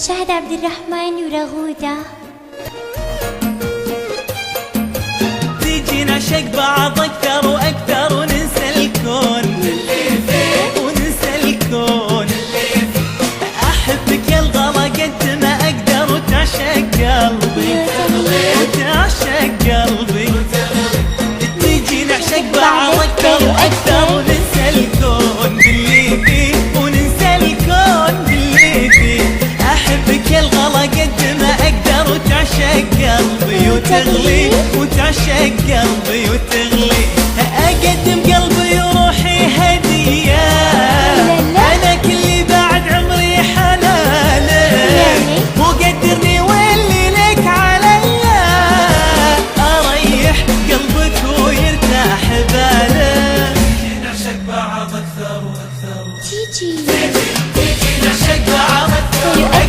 شهد عبد الرحمن ورغودة. تيجي نعشق بعض أكثر وأكثر وننسى الكون وننسى الكون. أحبك يا الغلا قد ما أقدر وتعشق قلبي وتعشق قلبي. تيجي نعشق بعض أكثر وأكثر وننسى الكون باللي فيه وننسى الكون باللي فيه. أحبك يا الغلا قد ما أقدر وتعشق قلبي وتغلي وتعشق قلبي وتغلي. أقدم قلبي وروحي هدية أنا كلي بعد عمري حلالك. وقدرني واللي لك عليا أريح قلبك ويرتاح بالك. نعشق بعض أكثر وأكثر. تيجي نعشق بعض أكثر.